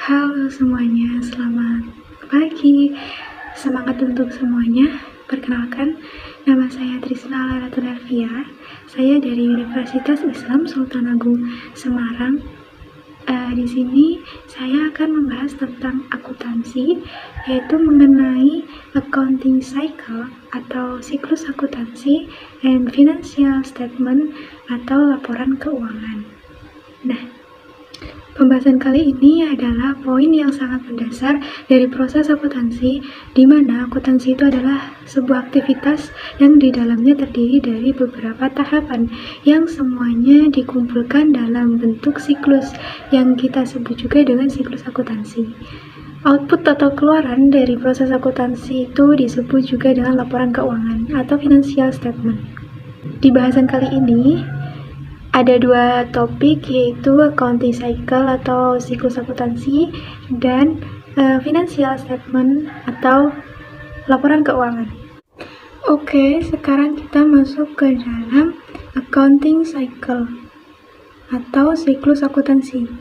Halo semuanya, selamat pagi. Semangat untuk semuanya. Perkenalkan, nama saya Trisna Laratul Elvia. Saya dari Universitas Islam Sultan Agung Semarang. Di sini saya akan membahas tentang akuntansi, yaitu mengenai accounting cycle atau siklus akuntansi and financial statement atau laporan keuangan. Nah, pembahasan kali ini adalah poin yang sangat mendasar dari proses akuntansi, di mana akuntansi itu adalah sebuah aktivitas yang di dalamnya terdiri dari beberapa tahapan yang semuanya dikumpulkan dalam bentuk siklus yang kita sebut juga dengan siklus akuntansi. Output atau keluaran dari proses akuntansi itu disebut juga dengan laporan keuangan atau financial statement. Di bahasan kali ini, ada dua topik, yaitu accounting cycle atau siklus akuntansi dan financial statement atau laporan keuangan. Oke, sekarang kita masuk ke dalam accounting cycle atau siklus akuntansi.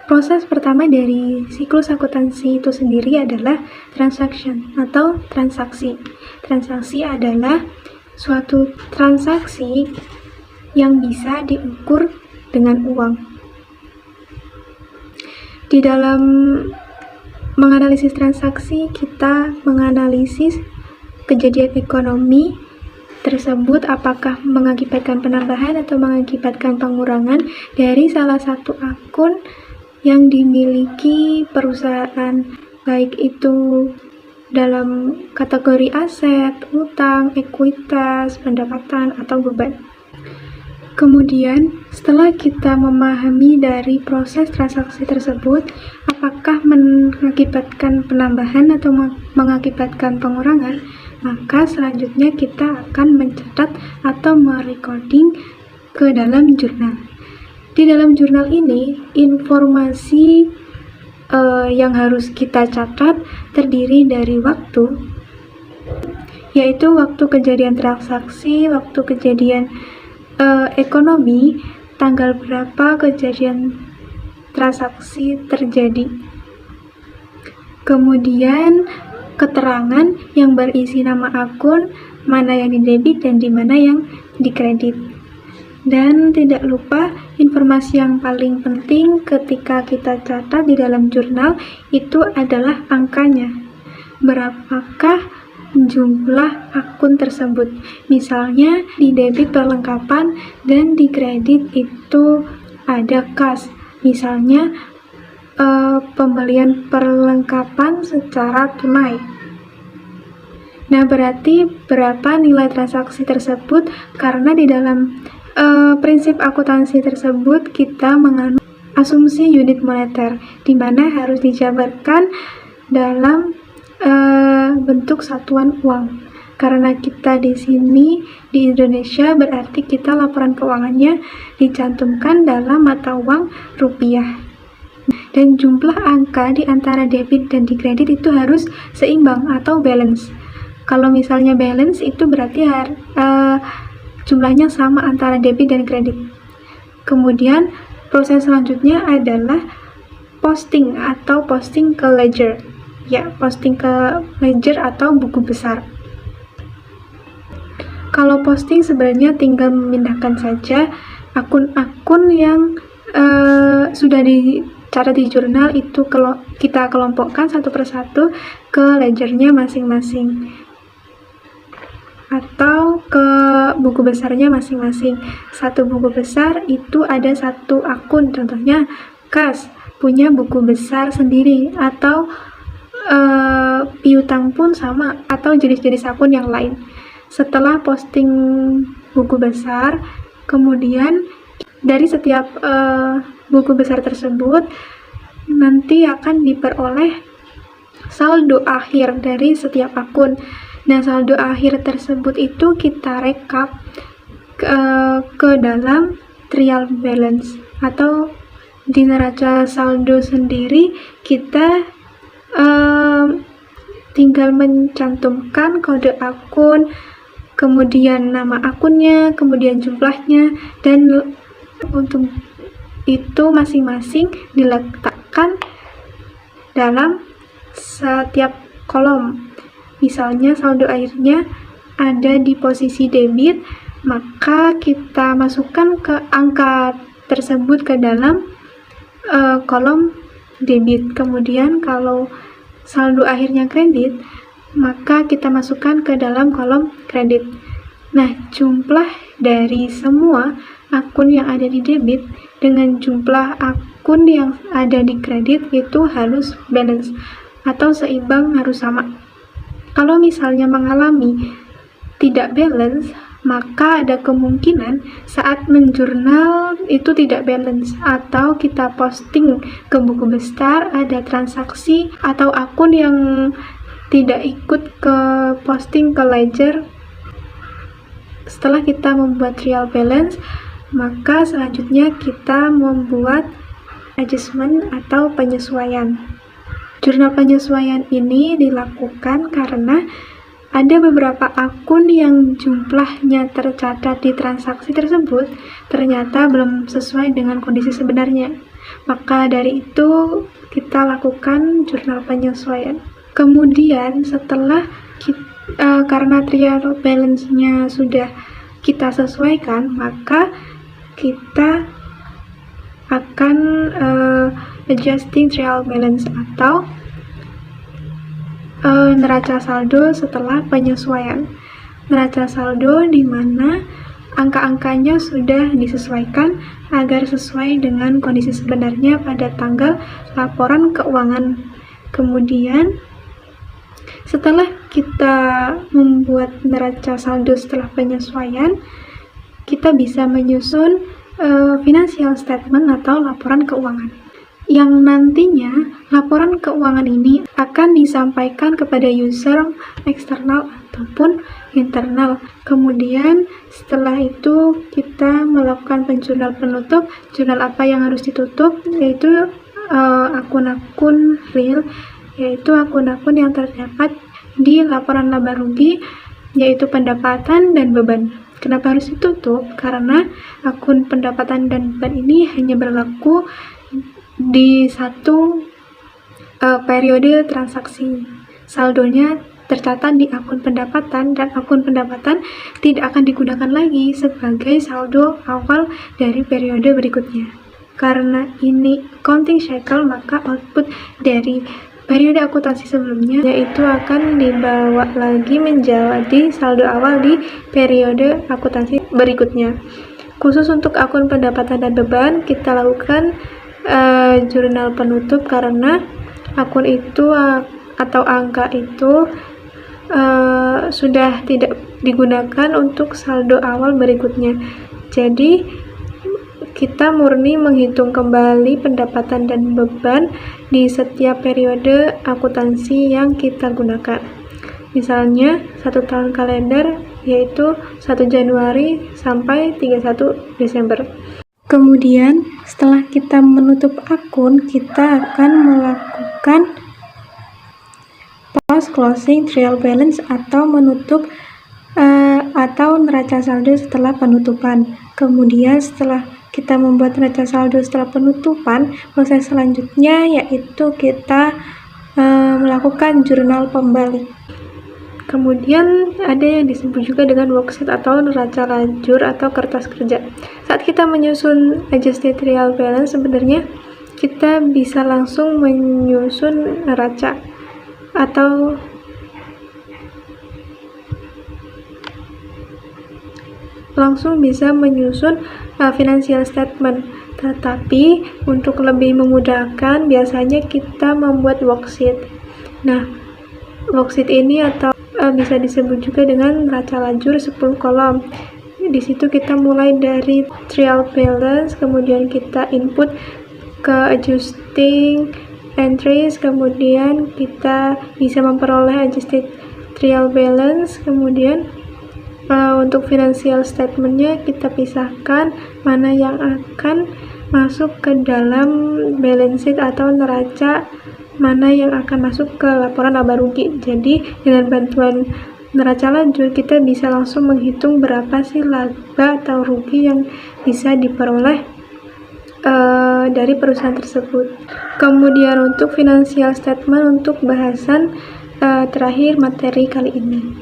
Proses pertama dari siklus akuntansi itu sendiri adalah transaction atau transaksi. Transaksi adalah suatu transaksi yang bisa diukur dengan uang. Di dalam menganalisis transaksi, kita menganalisis kejadian ekonomi tersebut apakah mengakibatkan penambahan atau mengakibatkan pengurangan dari salah satu akun yang dimiliki perusahaan, baik itu dalam kategori aset, utang, ekuitas, pendapatan, atau beban. Kemudian, setelah kita memahami dari proses transaksi tersebut, apakah mengakibatkan penambahan atau mengakibatkan pengurangan, maka selanjutnya kita akan mencatat atau merecording ke dalam jurnal. Di dalam jurnal ini, informasi yang harus kita catat terdiri dari waktu, yaitu waktu kejadian transaksi, waktu kejadian ekonomi, tanggal berapa kejadian transaksi terjadi. Kemudian keterangan yang berisi nama akun, mana yang didebit dan di mana yang dikredit. Dan tidak lupa informasi yang paling penting ketika kita catat di dalam jurnal itu adalah angkanya. Berapakah jumlah akun tersebut? Misalnya di debit perlengkapan dan di kredit itu ada kas. Misalnya pembelian perlengkapan secara tunai. Nah, berarti berapa nilai transaksi tersebut? Karena di dalam prinsip akuntansi tersebut kita menganut asumsi unit moneter, di mana harus dijabarkan dalam bentuk satuan uang. Karena kita di sini di Indonesia, berarti kita laporan keuangannya dicantumkan dalam mata uang rupiah. Dan jumlah angka di antara debit dan di kredit itu harus seimbang atau balance. Kalau misalnya balance itu berarti jumlahnya sama antara debit dan kredit. Kemudian proses selanjutnya adalah posting ke ledger. Ya, posting ke ledger atau buku besar. Kalau posting sebenarnya tinggal memindahkan saja akun-akun yang sudah dicatat di jurnal itu kita kelompokkan satu persatu ke ledgernya masing-masing atau ke buku besarnya masing-masing. Satu buku besar itu ada satu akun, contohnya kas punya buku besar sendiri, atau piutang pun sama, atau jenis-jenis akun yang lain. Setelah posting buku besar, kemudian dari setiap buku besar tersebut nanti akan diperoleh saldo akhir dari setiap akun. Nah, saldo akhir tersebut itu kita rekap ke dalam trial balance atau di neraca saldo sendiri. Kita tinggal mencantumkan kode akun, kemudian nama akunnya, kemudian jumlahnya, dan untuk itu masing-masing diletakkan dalam setiap kolom. Misalnya saldo akhirnya ada di posisi debit, maka kita masukkan ke angka tersebut ke dalam kolom debit. Kemudian kalau saldo akhirnya kredit, maka kita masukkan ke dalam kolom kredit. Nah, jumlah dari semua akun yang ada di debit dengan jumlah akun yang ada di kredit itu harus balance atau seimbang, harus sama. Kalau misalnya mengalami tidak balance, maka ada kemungkinan saat menjurnal itu tidak balance, atau kita posting ke buku besar ada transaksi atau akun yang tidak ikut ke posting ke ledger. Setelah kita membuat trial balance, maka selanjutnya kita membuat adjustment atau penyesuaian. Jurnal penyesuaian ini dilakukan karena ada beberapa akun yang jumlahnya tercatat di transaksi tersebut ternyata belum sesuai dengan kondisi sebenarnya. Maka dari itu kita lakukan jurnal penyesuaian. Kemudian setelah karena trial balance-nya sudah kita sesuaikan, maka kita akan adjusting trial balance atau neraca saldo setelah penyesuaian. Neraca saldo di mana angka-angkanya sudah disesuaikan agar sesuai dengan kondisi sebenarnya pada tanggal laporan keuangan. Kemudian setelah kita membuat neraca saldo setelah penyesuaian, kita bisa menyusun financial statement atau laporan keuangan, yang nantinya laporan keuangan ini akan disampaikan kepada user eksternal ataupun internal. Kemudian setelah itu kita melakukan penjurnal penutup. Jurnal apa yang harus ditutup? Yaitu akun-akun real, yaitu akun-akun yang terdapat di laporan laba rugi, yaitu pendapatan dan beban. Kenapa harus ditutup? Karena akun pendapatan dan beban ini hanya berlaku di satu periode transaksi. Saldonya tercatat di akun pendapatan, dan akun pendapatan tidak akan digunakan lagi sebagai saldo awal dari periode berikutnya. Karena ini counting cycle, maka output dari periode akuntansi sebelumnya yaitu akan dibawa lagi menjadi saldo awal di periode akuntansi berikutnya. Khusus untuk akun pendapatan dan beban, kita lakukan jurnal penutup karena akun itu atau angka itu sudah tidak digunakan untuk saldo awal berikutnya. Jadi kita murni menghitung kembali pendapatan dan beban di setiap periode akuntansi yang kita gunakan. Misalnya 1 tahun kalender, yaitu 1 Januari sampai 31 Desember. Kemudian setelah kita menutup akun, kita akan melakukan post closing trial balance atau menutup atau neraca saldo setelah penutupan. Kemudian setelah kita membuat neraca saldo setelah penutupan, proses selanjutnya yaitu kita melakukan jurnal pembalik. Kemudian ada yang disebut juga dengan worksheet atau neraca lajur atau kertas kerja. Saat kita menyusun adjusted trial balance, sebenarnya kita bisa langsung menyusun neraca atau langsung bisa menyusun financial statement. Tetapi untuk lebih memudahkan, biasanya kita membuat worksheet. Nah, worksheet ini atau bisa disebut juga dengan neraca lajur 10 kolom. Di situ kita mulai dari trial balance, kemudian kita input ke adjusting entries, kemudian kita bisa memperoleh adjusted trial balance. Kemudian untuk financial statementnya kita pisahkan mana yang akan masuk ke dalam balance sheet atau neraca, mana yang akan masuk ke laporan laba rugi. Jadi dengan bantuan neraca lajur kita bisa langsung menghitung berapa sih laba atau rugi yang bisa diperoleh dari perusahaan tersebut. Kemudian untuk financial statement untuk bahasan terakhir materi kali ini.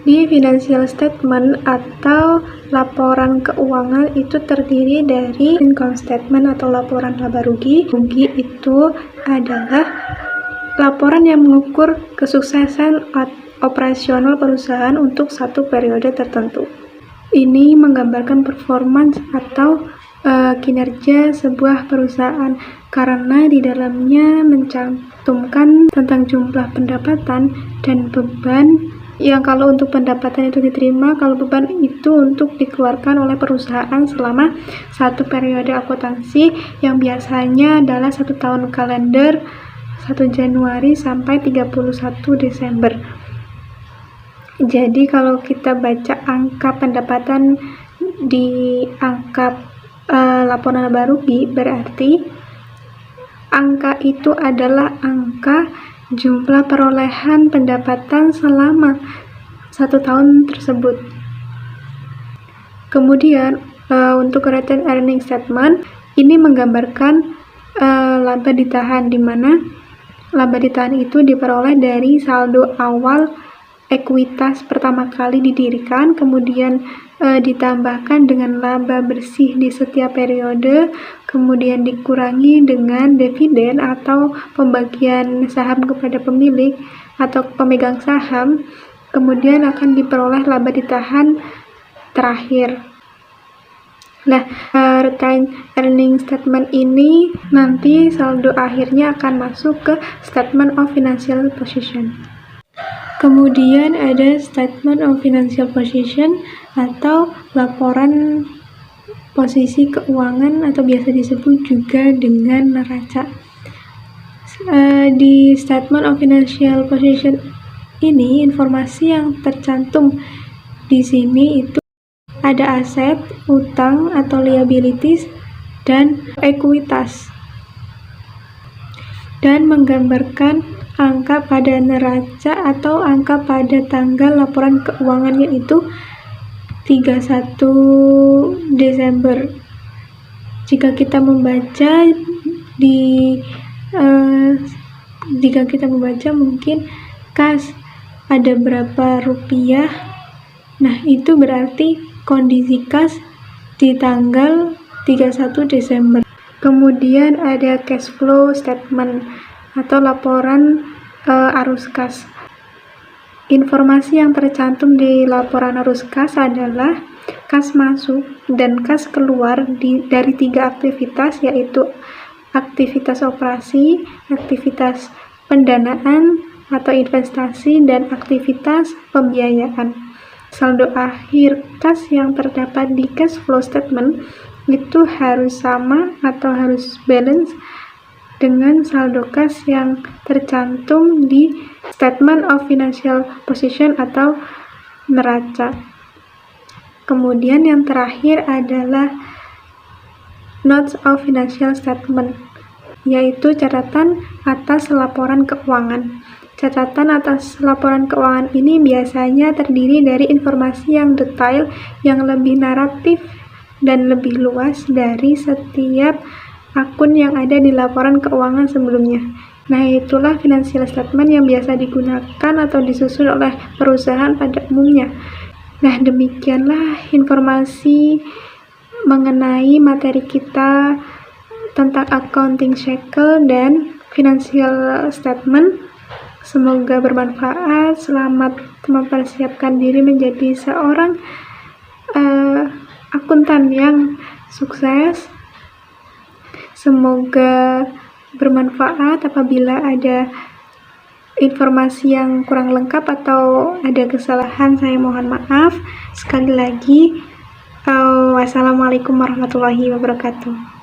Di financial statement atau laporan keuangan itu terdiri dari income statement atau laporan laba rugi. Rugi itu adalah laporan yang mengukur kesuksesan operasional perusahaan untuk satu periode tertentu. Ini menggambarkan performance atau kinerja sebuah perusahaan karena di dalamnya mencantumkan tentang jumlah pendapatan dan beban yang kalau untuk pendapatan itu diterima, kalau beban itu untuk dikeluarkan oleh perusahaan selama satu periode akuntansi yang biasanya adalah 1 tahun kalender 1 Januari sampai 31 Desember. Jadi kalau kita baca angka pendapatan di angka laporan laba rugi, berarti angka itu adalah angka jumlah perolehan pendapatan selama 1 tahun tersebut. Kemudian untuk retained earning statement ini menggambarkan laba ditahan, di mana laba ditahan itu diperoleh dari saldo awal ekuitas pertama kali didirikan, kemudian ditambahkan dengan laba bersih di setiap periode, kemudian dikurangi dengan dividen atau pembagian saham kepada pemilik atau pemegang saham, kemudian akan diperoleh laba ditahan terakhir. Nah, retained earning statement ini nanti saldo akhirnya akan masuk ke statement of financial position. Kemudian ada statement of financial position atau laporan posisi keuangan atau biasa disebut juga dengan neraca. Di statement of financial position ini informasi yang tercantum di sini itu ada aset, utang atau liabilities, dan ekuitas, dan menggambarkan angka pada neraca atau angka pada tanggal laporan keuangan, yaitu 31 Desember. Jika kita membaca mungkin kas ada berapa rupiah, nah itu berarti kondisi kas di tanggal 31 Desember. Kemudian ada cash flow statement atau laporan arus kas. Informasi yang tercantum di laporan arus kas adalah kas masuk dan kas keluar dari 3 aktivitas, yaitu aktivitas operasi, aktivitas pendanaan atau investasi, dan aktivitas pembiayaan. Saldo akhir kas yang terdapat di cash flow statement itu harus sama atau harus balance dengan saldo kas yang tercantum di statement of financial position atau neraca. Kemudian yang terakhir adalah notes of financial statement, yaitu catatan atas laporan keuangan. Catatan atas laporan keuangan ini biasanya terdiri dari informasi yang detail, yang lebih naratif dan lebih luas dari setiap akun yang ada di laporan keuangan sebelumnya. Nah, itulah financial statement yang biasa digunakan atau disusun oleh perusahaan pada umumnya. Nah, demikianlah informasi mengenai materi kita tentang accounting cycle dan financial statement. Semoga bermanfaat. Selamat mempersiapkan diri menjadi seorang akuntan yang sukses. Semoga bermanfaat. Apabila ada informasi yang kurang lengkap atau ada kesalahan, saya mohon maaf. Sekali lagi, wassalamualaikum warahmatullahi wabarakatuh.